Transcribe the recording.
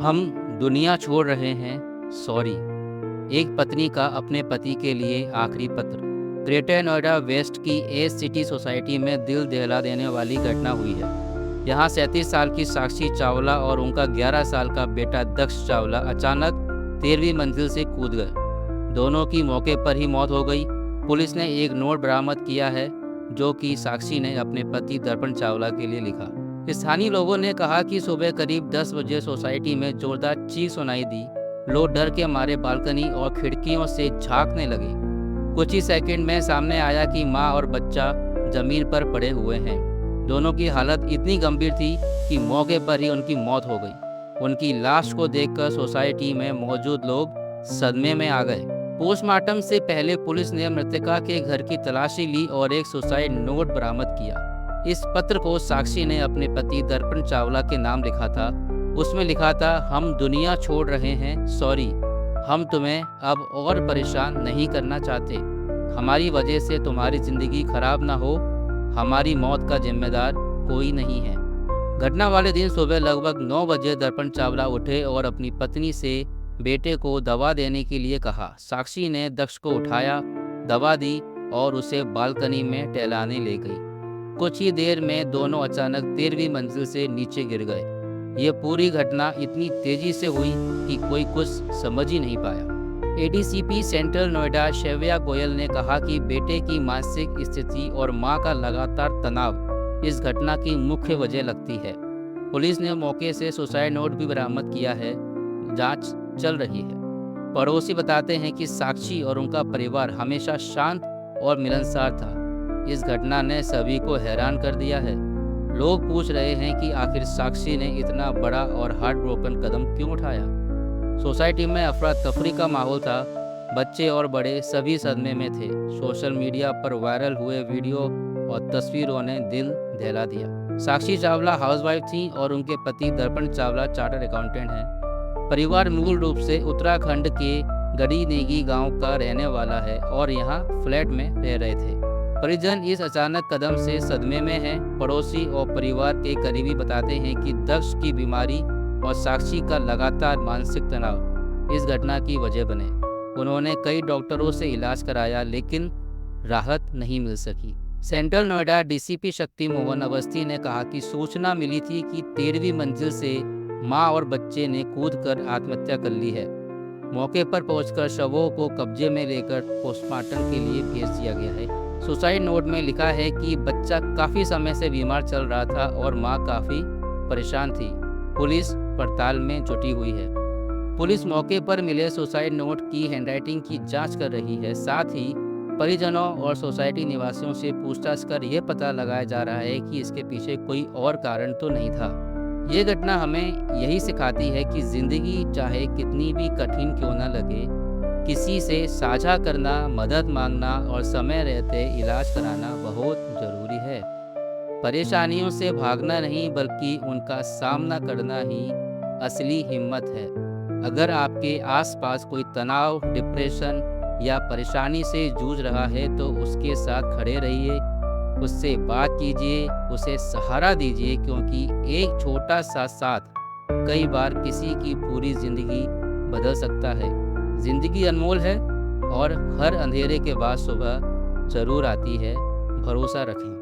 हम दुनिया छोड़ रहे हैं, सॉरी। एक पत्नी का अपने पति के लिए आखिरी पत्र। ग्रेटर नोएडा वेस्ट की एस सिटी सोसाइटी में दिल दहला देने वाली घटना हुई है। यहाँ 37 साल की साक्षी चावला और उनका 11 साल का बेटा दक्ष चावला अचानक 13वीं मंजिल से कूद गए। दोनों की मौके पर ही मौत हो गई। पुलिस ने एक नोट बरामद किया है जो कि साक्षी ने अपने पति दर्पण चावला के लिए लिखा। स्थानीय लोगों ने कहा कि सुबह करीब 10 बजे सोसाइटी में जोरदार चीख सुनाई दी। लोग डर के मारे बालकनी और खिड़कियों से झांकने लगे। कुछ ही सेकंड में सामने आया कि मां और बच्चा जमीन पर पड़े हुए हैं। दोनों की हालत इतनी गंभीर थी कि मौके पर ही उनकी मौत हो गई। उनकी लाश को देखकर सोसाइटी में मौजूद लोग सदमे में आ गए। पोस्टमार्टम से पहले पुलिस ने मृतका के घर की तलाशी ली और एक सुसाइड नोट बरामद किया। इस पत्र को साक्षी ने अपने पति दर्पण चावला के नाम लिखा था। उसमें लिखा था, हम दुनिया छोड़ रहे हैं, सॉरी। हम तुम्हें अब और परेशान नहीं करना चाहते। हमारी वजह से तुम्हारी जिंदगी खराब ना हो। हमारी मौत का जिम्मेदार कोई नहीं है। घटना वाले दिन सुबह लगभग 9 बजे दर्पण चावला उठे और अपनी पत्नी से बेटे को दवा देने के लिए कहा। साक्षी ने दक्ष को उठाया, दवा दी और उसे बालकनी में टहलाने ले गई। कुछ ही देर में दोनों अचानक 13वीं मंजिल से नीचे गिर गए। ये पूरी घटना इतनी तेजी से हुई कि कोई कुछ समझ ही नहीं पाया। एडीसीपी सेंट्रल नोएडा शैव्या गोयल ने कहा कि बेटे की मानसिक स्थिति और मां का लगातार तनाव इस घटना की मुख्य वजह लगती है। पुलिस ने मौके से सुसाइड नोट भी बरामद किया है। जांच चल रही है। पड़ोसी बताते हैं कि साक्षी और उनका परिवार हमेशा शांत और मिलनसार था। इस घटना ने सभी को हैरान कर दिया है। लोग पूछ रहे हैं कि आखिर साक्षी ने इतना बड़ा और हार्ट ब्रोकन कदम क्यों उठाया। सोसाइटी में अफरा तफरी का माहौल था। बच्चे और बड़े सभी सदमे में थे। सोशल मीडिया पर वायरल हुए वीडियो और तस्वीरों ने दिल दहला दिया। साक्षी चावला हाउसवाइफ थी और उनके पति दर्पण चावला चार्टर्ड अकाउंटेंट हैं। परिवार मूल रूप से उत्तराखंड के गड़ी नेगी गांव का रहने वाला है और यहाँ फ्लैट में रह रहे थे। परिजन इस अचानक कदम से सदमे में हैं। पड़ोसी और परिवार के करीबी बताते हैं कि दक्ष की बीमारी और साक्षी का लगातार मानसिक तनाव इस घटना की वजह बने। उन्होंने कई डॉक्टरों से इलाज कराया लेकिन राहत नहीं मिल सकी। सेंट्रल नोएडा डीसीपी शक्ति मोहन अवस्थी ने कहा कि सूचना मिली थी कि 13वीं मंजिल से मां और बच्चे ने कूदकर आत्महत्या कर ली है। मौके पर पहुंचकर शवों को कब्जे में लेकर पोस्टमार्टम के लिए भेज दिया गया है। सुसाइड नोट में लिखा है कि बच्चा काफ़ी समय से बीमार चल रहा था और मां काफ़ी परेशान थी। पुलिस पड़ताल में जुटी हुई है। पुलिस मौके पर मिले सुसाइड नोट की हैंडराइटिंग की जांच कर रही है। साथ ही परिजनों और सोसाइटी निवासियों से पूछताछ कर यह पता लगाया जा रहा है कि इसके पीछे कोई और कारण तो नहीं था। ये घटना हमें यही सिखाती है कि जिंदगी चाहे कितनी भी कठिन क्यों न लगे, किसी से साझा करना, मदद मांगना और समय रहते इलाज कराना बहुत जरूरी है। परेशानियों से भागना नहीं बल्कि उनका सामना करना ही असली हिम्मत है। अगर आपके आसपास कोई तनाव, डिप्रेशन या परेशानी से जूझ रहा है तो उसके साथ खड़े रहिए, उससे बात कीजिए, उसे सहारा दीजिए, क्योंकि एक छोटा सा साथ कई बार किसी की पूरी जिंदगी बदल सकता है। जिंदगी अनमोल है और हर अंधेरे के बाद सुबह जरूर आती है। भरोसा रखें।